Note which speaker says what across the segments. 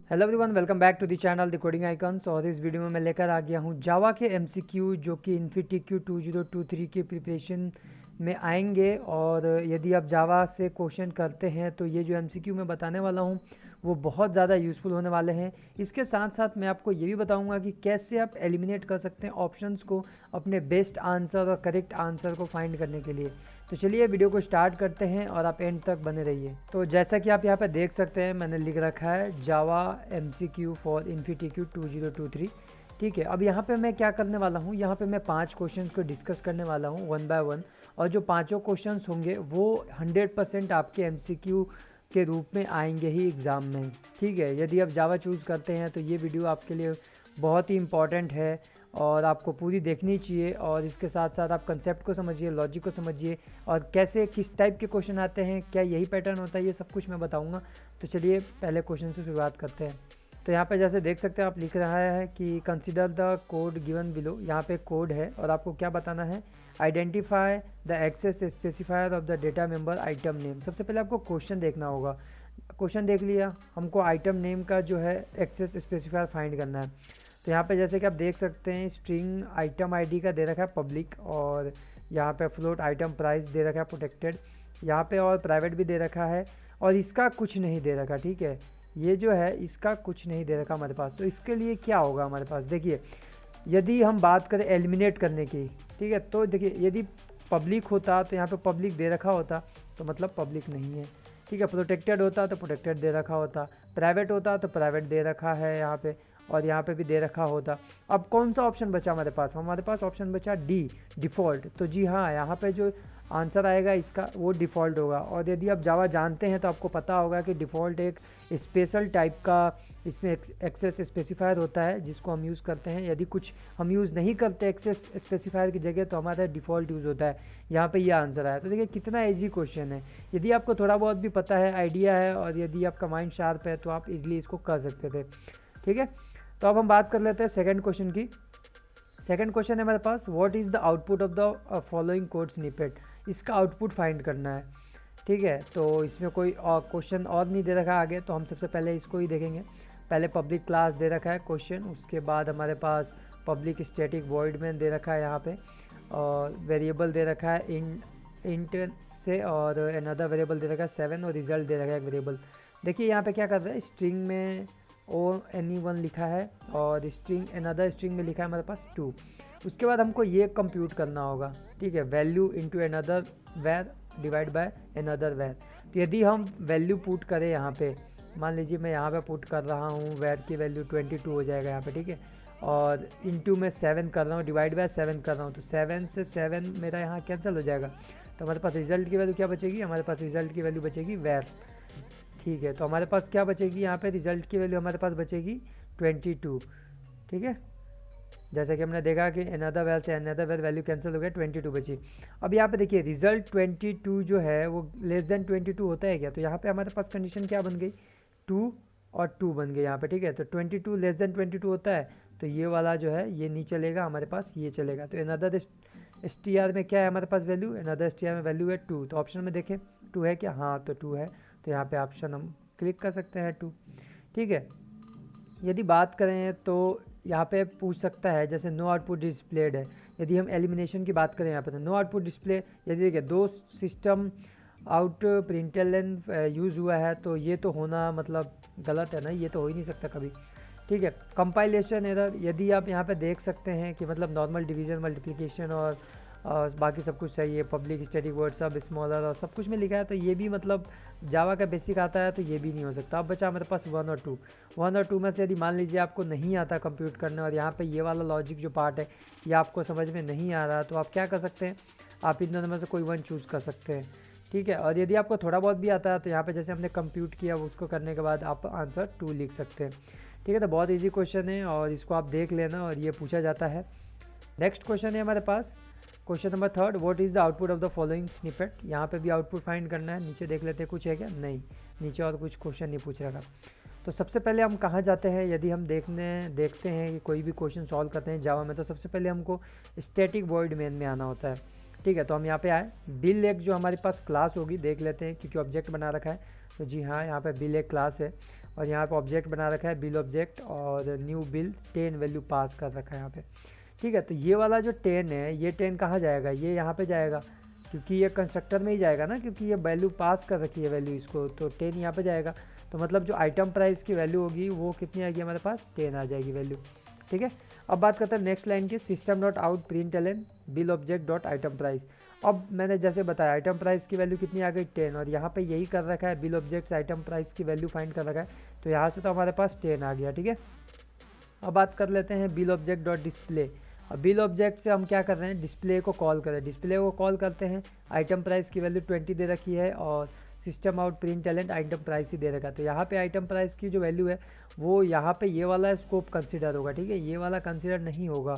Speaker 1: Hello everyone, welcome back to the channel the coding icons. और इस video में मैं लेकर आ गया हूँ जावा के एमसीक्यू जो कि इन्फिटिक्यू 2023 की प्रिपरेशन में आएंगे। और यदि आप जावा से क्वेश्चन करते हैं तो ये जो एमसीक्यू मैं बताने वाला हूँ वो बहुत ज़्यादा यूज़फुल होने वाले हैं। इसके साथ साथ मैं आपको ये भी बताऊँगा कि कैसे आप एलिमिनेट कर सकते हैं ऑप्शंस को अपने बेस्ट आंसर और करेक्ट आंसर को फाइंड करने के लिए। तो चलिए वीडियो को स्टार्ट करते हैं और आप एंड तक बने रहिए। तो जैसा कि आप यहाँ पे देख सकते हैं मैंने लिख रखा है जावा एमसीक्यू फॉर इन्फिटिक्यू 2023। ठीक है, अब यहाँ पे मैं क्या करने वाला हूँ, यहाँ पे मैं 5 क्वेश्चंस को डिस्कस करने वाला हूँ वन बाय वन। और जो पाँचों क्वेश्चंस होंगे वो 100% आपके एमसीक्यू के रूप में आएंगे ही एग्ज़ाम में। ठीक है, यदि आप जावा चूज़ करते हैं तो ये वीडियो आपके लिए बहुत ही इंपॉर्टेंट है और आपको पूरी देखनी चाहिए। और इसके साथ साथ आप कंसेप्ट को समझिए, लॉजिक को समझिए और कैसे किस टाइप के क्वेश्चन आते हैं, क्या यही पैटर्न होता है, ये सब कुछ मैं बताऊंगा। तो चलिए पहले क्वेश्चन से शुरुआत करते हैं। तो यहाँ पे जैसे देख सकते हैं आप लिख रहा है कि consider the code given below. यहाँ पे कोड है और आपको क्या बताना है, identify the access specifier of the data member item name. सबसे पहले आपको क्वेश्चन देखना होगा। क्वेश्चन देख लिया, हमको आइटम नेम का जो है एक्सेस स्पेसिफायर फाइंड करना है। तो यहाँ पे जैसे कि आप देख सकते हैं स्ट्रिंग आइटम आईडी का दे रखा है पब्लिक, और यहाँ पे फ्लोट आइटम प्राइस दे रखा है प्रोटेक्टेड, यहाँ पे और प्राइवेट भी दे रखा है और इसका कुछ नहीं दे रखा। ठीक है, ये जो है इसका कुछ नहीं दे रखा हमारे पास। तो इसके लिए क्या होगा हमारे पास, देखिए यदि हम बात करें एलिमिनेट करने की, ठीक है, तो देखिए यदि पब्लिक होता तो यहाँ पे पब्लिक दे रखा होता तो मतलब पब्लिक नहीं है। ठीक है, प्रोटेक्टेड होता तो प्रोटेक्टेड दे रखा होता, प्राइवेट होता तो प्राइवेट दे रखा है यहाँ पे, और यहाँ पे भी दे रखा होता। अब कौन सा ऑप्शन बचा हमारे पास, हमारे पास ऑप्शन बचा डी, डिफ़ॉल्ट। तो जी हाँ, यहाँ पे जो आंसर आएगा इसका वो डिफ़ॉल्ट होगा। और यदि आप जावा जानते हैं तो आपको पता होगा कि डिफ़ॉल्ट एक स्पेशल टाइप का इसमें एक्सेस स्पेसिफायर होता है जिसको हम यूज़ करते हैं। यदि कुछ हम यूज़ नहीं करते एक्सेस स्पेसिफायर की जगह तो हमारा डिफ़ॉल्ट यूज़ होता है। यहाँ पे ये आंसर आया। तो देखिए कितना ईजी क्वेश्चन है। यदि आपको थोड़ा बहुत भी पता है, आइडिया है और यदि आपका माइंड शार्प है तो आप इजीली इसको कर सकते थे। ठीक है, तो अब हम बात कर लेते हैं सेकंड क्वेश्चन की। सेकंड क्वेश्चन है हमारे पास, what is the output of the following code snippet. इसका आउटपुट फाइंड करना है। ठीक है, तो इसमें कोई क्वेश्चन और नहीं दे रखा है आगे, तो हम सबसे पहले इसको ही देखेंगे। पहले पब्लिक क्लास दे रखा है क्वेश्चन, उसके बाद हमारे पास पब्लिक स्टैटिक वॉइड में दे रखा है यहाँ पे, और वेरिएबल दे रखा है इंट से, और अनदर वेरिएबल दे रखा है 7, और रिजल्ट दे रखा है एक वेरिएबल। देखिए यहाँ पे क्या कर रहा है, स्ट्रिंग में ONE1 लिखा है और स्ट्रिंग अनदर स्ट्रिंग में लिखा है हमारे पास 2। उसके बाद हमको ये कंप्यूट करना होगा। ठीक है, value into another var divide by another var. तो यदि हम वैल्यू पुट करें यहाँ पे, मान लीजिए मैं यहाँ पे पुट कर रहा हूँ, वेर की वैल्यू 22 हो जाएगा यहाँ पे। ठीक है, और इनटू में 7 कर रहा हूँ, डिवाइड बाय 7 कर रहा हूँ, तो 7 से 7 मेरा यहाँ कैंसिल हो जाएगा। तो हमारे पास रिजल्ट की वैल्यू क्या बचेगी, हमारे पास रिजल्ट की वैल्यू बचेगी वेर। ठीक है, तो हमारे पास क्या बचेगी यहाँ पे, रिजल्ट की वैल्यू हमारे पास बचेगी 22। ठीक है, जैसा कि हमने देखा कि अनदर वेर से अनदर वेर वैल्यू कैंसिल हो गया, 22 बची। अब यहाँ पे देखिए रिजल्ट 22 जो है वो लेस देन 22 होता है क्या, तो यहाँ पे हमारे पास कंडीशन क्या बन गई, 2 और 2 बन गई यहाँ पे। ठीक है, तो 22 लेस देन 22 होता है तो ये वाला जो है ये नहीं चलेगा, हमारे पास ये चलेगा। तो अनदर STR में क्या है हमारे पास वैल्यू, अनदर STR में वैल्यू है 2। तो ऑप्शन में देखें 2 है क्या, हाँ तो 2 है, तो यहाँ पे ऑप्शन हम क्लिक कर सकते हैं 2। ठीक है, यदि बात करें तो यहाँ पे पूछ सकता है जैसे नो आउटपुट डिस्प्लेड है। यदि हम एलिमिनेशन की बात करें यहाँ पे तो नो आउटपुट डिस्प्ले, यदि देखिए 2 सिस्टम आउट प्रिंटलन यूज़ हुआ है तो ये तो होना मतलब गलत है ना, ये तो हो ही नहीं सकता कभी। ठीक है, कंपाइलेशन एरर, यदि आप यहाँ पे देख सकते हैं कि मतलब नॉर्मल डिवीज़न मल्टीप्लिकेशन और बाकी सब कुछ सही है, पब्लिक स्टैटिक वर्ड सब स्मॉलर और सब कुछ में लिखा है, तो ये भी मतलब जावा का बेसिक आता है तो ये भी नहीं हो सकता। अब बचा हमारे पास 1 और 2। 1 और 2 में से यदि मान लीजिए आपको नहीं आता कंप्यूट करने और यहाँ पे ये वाला लॉजिक जो पार्ट है ये आपको समझ में नहीं आ रहा, तो आप क्या कर सकते हैं, आप इन दोनों में से कोई 1 चूज़ कर सकते हैं। ठीक है, और यदि आपको थोड़ा बहुत भी आता है तो यहाँ पे जैसे हमने कंप्यूट किया उसको करने के बाद आप आंसर 2 लिख सकते हैं। ठीक है, तो बहुत इजी क्वेश्चन है और इसको आप देख लेना, और ये पूछा जाता है। नेक्स्ट क्वेश्चन है हमारे पास question number 3, what is the output of the following snippet. यहाँ पे भी आउटपुट फाइंड करना है। नीचे देख लेते हैं कुछ है क्या, नहीं, नीचे और कुछ क्वेश्चन नहीं पूछ रखा। तो सबसे पहले हम कहाँ जाते हैं, यदि हम देखते हैं कि कोई भी क्वेश्चन सॉल्व करते हैं जावा में, तो सबसे पहले हमको स्टैटिक वॉइड मेन में आना होता है। ठीक है, तो हम यहाँ पे आए, बिल एक जो हमारे पास क्लास होगी देख लेते हैं, क्योंकि ऑब्जेक्ट बना रखा है। तो जी हाँ, यहाँ पे बिल एक क्लास है और यहाँ पे ऑब्जेक्ट बना रखा है बिल ऑब्जेक्ट, और न्यू बिल 10 वैल्यू पास कर रखा है यहाँ पे। ठीक है, तो ये वाला जो 10 है, ये 10 कहाँ जाएगा, ये यहाँ पे जाएगा, क्योंकि ये कंस्ट्रक्टर में ही जाएगा ना, क्योंकि ये वैल्यू पास कर रखी है वैल्यू इसको, तो 10 यहाँ पे जाएगा। तो मतलब जो आइटम प्राइस की वैल्यू होगी वो कितनी आएगी हमारे पास, 10 आ जाएगी वैल्यू। ठीक है, अब बात करते हैं नेक्स्ट लाइन की, system dot out println bill object dot item price. अब मैंने जैसे बताया आइटम प्राइस की वैल्यू कितनी आ गई, 10, और यहाँ पे यही कर रखा है बिल ऑब्जेक्ट आइटम प्राइस की वैल्यू फाइंड कर रखा है, तो यहाँ से तो हमारे पास 10 आ गया। ठीक है, अब बात कर लेते हैं बिल ऑब्जेक्ट डॉट डिस्प्ले। अब बिल ऑब्जेक्ट से हम क्या कर रहे हैं, डिस्प्ले को कॉल करें, डिस्प्ले को कॉल करते हैं, आइटम प्राइस की वैल्यू 20 दे रखी है और system out print talent item price ही दे रखा है। तो यहाँ पे आइटम प्राइस की जो वैल्यू है वो यहाँ पे ये वाला स्कोप कंसिडर होगा। ठीक है, ये वाला कंसिडर नहीं होगा।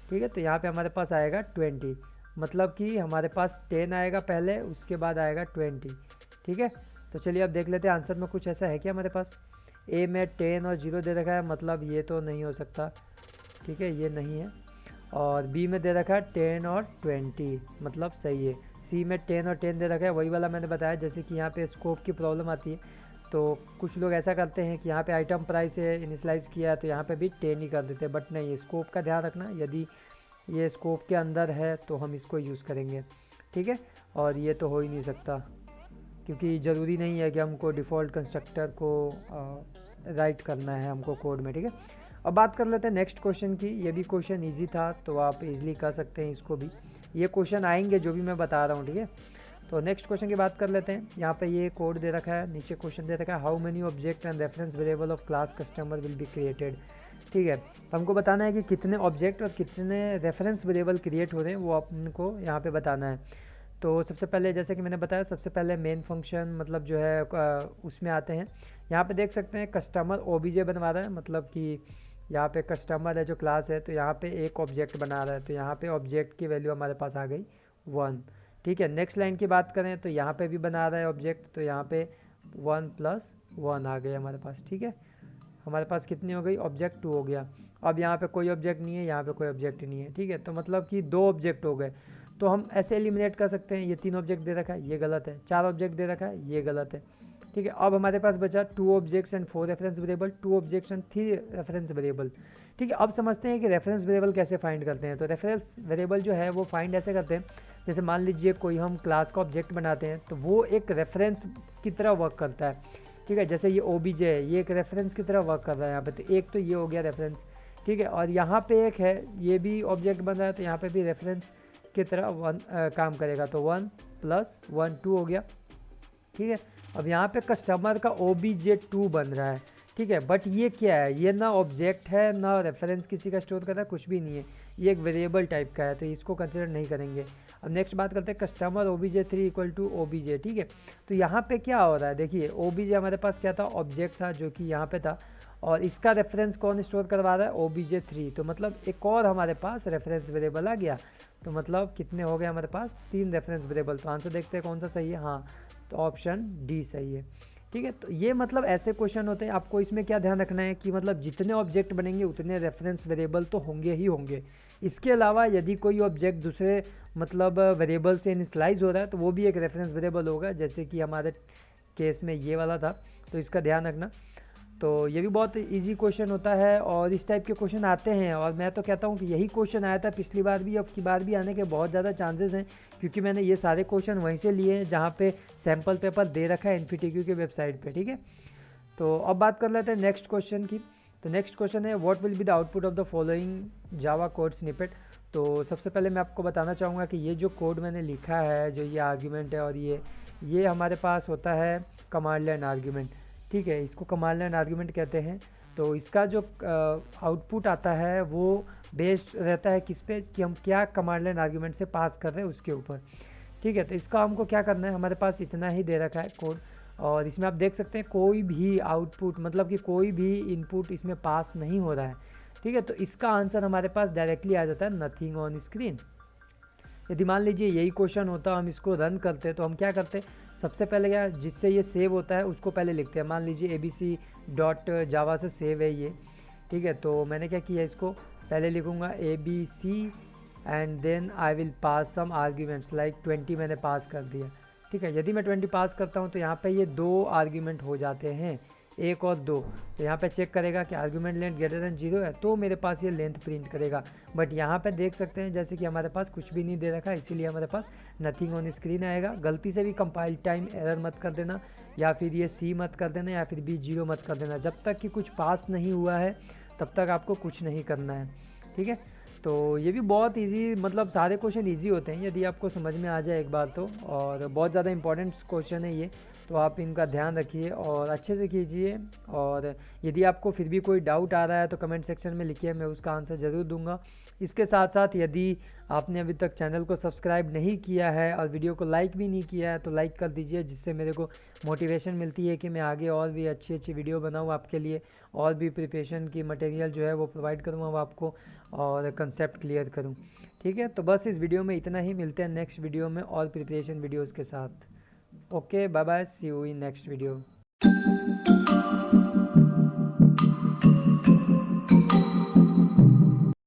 Speaker 1: ठीक है, तो यहाँ पे हमारे पास आएगा 20, मतलब कि हमारे पास 10 आएगा पहले, उसके बाद आएगा 20। ठीक है, तो चलिए अब देख लेते हैं आंसर में कुछ ऐसा है क्या हमारे पास। ए में 10 और 0 दे रखा है, मतलब ये तो नहीं हो सकता। ठीक है, ये नहीं है। और बी में दे रखा है 10 और 20, मतलब सही है। सी में 10 और 10 दे रखा है, वही वाला मैंने बताया, जैसे कि यहाँ पे स्कोप की प्रॉब्लम आती है, तो कुछ लोग ऐसा करते हैं कि यहाँ पे आइटम प्राइस है इनिशलाइज़ किया है तो यहाँ पे भी 10 ही कर देते हैं, बट नहीं, स्कोप का ध्यान रखना, यदि ये स्कोप के अंदर है तो हम इसको यूज़ करेंगे। ठीक है, और ये तो हो ही नहीं सकता, क्योंकि ज़रूरी नहीं है कि हमको डिफ़ॉल्ट कंस्ट्रक्टर को राइट करना है हमको कोड में। ठीक है, अब बात कर लेते हैं नेक्स्ट क्वेश्चन की। ये भी क्वेश्चन इजी था, तो आप इजीली कर सकते हैं इसको भी, ये क्वेश्चन आएंगे जो भी मैं बता रहा हूँ। ठीक है, तो नेक्स्ट क्वेश्चन की बात कर लेते हैं। यहाँ पे ये कोड दे रखा है, नीचे क्वेश्चन दे रखा है, how many object and reference variable of class customer will be created. ठीक है, तो हमको बताना है कि कितने ऑब्जेक्ट और कितने रेफरेंस वेरिएबल क्रिएट हो रहे हैं, वो आपको यहाँ पे बताना है। तो सबसे पहले जैसे कि मैंने बताया, सबसे पहले मेन फंक्शन मतलब जो है उसमें आते हैं। यहाँ पे देख सकते हैं कस्टमर ओबीजे बनवा रहा है, मतलब कि यहाँ पे कस्टमर है जो क्लास है, तो यहाँ पे एक ऑब्जेक्ट बना रहा है, तो यहाँ पे ऑब्जेक्ट की वैल्यू हमारे पास आ गई 1। ठीक है, नेक्स्ट लाइन की बात करें तो यहाँ पे भी बना रहा है ऑब्जेक्ट, तो यहाँ पे 1 + 1 आ गया हमारे पास। ठीक है, हमारे पास कितनी हो गई, ऑब्जेक्ट 2 हो गया। अब यहाँ पे कोई ऑब्जेक्ट नहीं है, यहाँ पे कोई ऑब्जेक्ट नहीं है। ठीक है, तो मतलब कि 2 ऑब्जेक्ट हो गए, तो हम ऐसे एलिमिनेट कर सकते हैं। ये 3 ऑब्जेक्ट दे रखा है, ये गलत है। 4 ऑब्जेक्ट दे रखा है, ये गलत है। ठीक है, अब हमारे पास बचा 2 objects and 4 reference variable, 2 objects and 3 reference variable. ठीक है, अब समझते हैं कि रेफरेंस वेरिएबल कैसे फाइंड करते हैं। तो रेफरेंस वेरिएबल जो है वो फाइंड ऐसे करते हैं, जैसे मान लीजिए कोई हम क्लास का ऑब्जेक्ट बनाते हैं, तो वो एक रेफरेंस की तरह वर्क करता है। ठीक है, जैसे ये ओबीजे है, ये एक रेफरेंस की तरह वर्क कर रहा है यहाँ पे, तो एक तो ये हो गया रेफरेंस। ठीक है, और यहाँ पे एक है, ये भी ऑब्जेक्ट बन रहा है, तो यहाँ पे भी रेफरेंस की तरह काम करेगा, तो 1 + 1 2 हो गया। ठीक है, अब यहाँ पे कस्टमर का OBJ2 बन रहा है। ठीक है, बट ये क्या है, ये ना ऑब्जेक्ट है ना रेफरेंस किसी का स्टोर कर रहा है, कुछ भी नहीं है, ये एक वेरिएबल टाइप का है, तो इसको कंसिडर नहीं करेंगे। अब नेक्स्ट बात करते हैं कस्टमर OBJ3 = OBJ। ठीक है, तो यहाँ पे क्या हो रहा है, देखिए OBJ हमारे पास क्या था, ऑब्जेक्ट था जो कि यहाँ पे था, और इसका रेफरेंस कौन स्टोर करवा रहा है, OBJ3, तो मतलब एक और हमारे पास रेफरेंस वेरिएबल आ गया। तो मतलब कितने हो गए हमारे पास, 3 रेफरेंस वेरिएबल। तो आंसर देखते हैं कौन सा सही है, हाँ तो ऑप्शन डी सही है। ठीक है, तो ये मतलब ऐसे क्वेश्चन होते हैं। आपको इसमें क्या ध्यान रखना है कि मतलब जितने ऑब्जेक्ट बनेंगे उतने रेफरेंस वेरिएबल तो होंगे ही होंगे। इसके अलावा यदि कोई ऑब्जेक्ट दूसरे मतलब वेरिएबल से इनिशियलाइज हो रहा है तो वो भी एक रेफरेंस वेरिएबल होगा, जैसे कि हमारे केस में ये वाला था, तो इसका ध्यान रखना। तो ये भी बहुत इजी क्वेश्चन होता है और इस टाइप के क्वेश्चन आते हैं, और मैं तो कहता हूँ कि यही क्वेश्चन आया था पिछली बार भी, अब की बार भी आने के बहुत ज़्यादा चांसेस हैं, क्योंकि मैंने ये सारे क्वेश्चन वहीं से लिए हैं जहाँ पे सैम्पल पेपर दे रखा है NPTQ के वेबसाइट पे। ठीक है, तो अब बात कर लेते हैं नेक्स्ट क्वेश्चन की। तो नेक्स्ट क्वेश्चन है, what will be the output of the following Java code snippet. तो सबसे पहले मैं आपको बताना चाहूँगा कि ये जो कोड मैंने लिखा है, जो ये आर्ग्यूमेंट है, और ये हमारे पास होता है कमांड लाइन आर्ग्यूमेंट। ठीक है, इसको कमांड लाइन आर्ग्यूमेंट कहते हैं। तो इसका जो आउटपुट आता है वो बेस्ड रहता है किस पे, कि हम क्या कमांड लाइन आर्ग्यूमेंट से पास कर रहे हैं उसके ऊपर। ठीक है, तो इसका हमको क्या करना है, हमारे पास इतना ही दे रखा है कोड, और इसमें आप देख सकते हैं कोई भी आउटपुट मतलब कि कोई भी इनपुट इसमें पास नहीं हो रहा है। ठीक है, तो इसका आंसर हमारे पास डायरेक्टली आ जाता है नथिंग ऑन स्क्रीन। यदि मान लीजिए यही क्वेश्चन होता, हम इसको रन करते, तो हम क्या करते, सबसे पहले क्या, जिससे ये सेव होता है उसको पहले लिखते हैं। मान लीजिए abc.java से सेव है ये। ठीक है, तो मैंने क्या किया, इसको पहले लिखूँगा ABC and then I will pass some arguments like 20 मैंने पास कर दिया, ठीक है। यदि मैं 20 पास करता हूँ तो यहाँ पे ये 2 आर्ग्यूमेंट हो जाते हैं, 1 और 2। तो यहाँ पे चेक करेगा कि आर्ग्यूमेंट लेंथ ग्रेटर देन 0 है तो मेरे पास ये लेंथ प्रिंट करेगा। बट यहाँ पे देख सकते हैं जैसे कि हमारे पास कुछ भी नहीं दे रखा है, इसीलिए हमारे पास नथिंग ऑन स्क्रीन आएगा। गलती से भी कंपाइल टाइम एरर मत कर देना, या फिर ये सी मत कर देना, या फिर बी 0 मत कर देना। जब तक कि कुछ पास नहीं हुआ है तब तक आपको कुछ नहीं करना है, ठीक है। तो ये भी बहुत इजी, मतलब सारे क्वेश्चन इजी होते हैं यदि आपको समझ में आ जाए एक बार तो, और बहुत ज़्यादा इंपॉर्टेंट क्वेश्चन है ये, तो आप इनका ध्यान रखिए और अच्छे से कीजिए। और यदि आपको फिर भी कोई डाउट आ रहा है तो कमेंट सेक्शन में लिखिए, मैं उसका आंसर ज़रूर दूंगा। इसके साथ साथ यदि आपने अभी तक चैनल को सब्सक्राइब नहीं किया है और वीडियो को लाइक भी नहीं किया है तो लाइक कर दीजिए, जिससे मेरे को मोटिवेशन मिलती है कि मैं आगे और भी अच्छी अच्छी वीडियो बनाऊँ आपके लिए, और भी प्रिपरेशन की मटेरियल जो है वो प्रोवाइड करूँ आपको, और कंसेप्ट क्लियर करूँ, ठीक है। तो बस इस वीडियो में इतना ही, मिलते हैं नेक्स्ट वीडियो में और प्रिपरेशन वीडियोज़ के साथ। Okay, bye bye, see you in next video.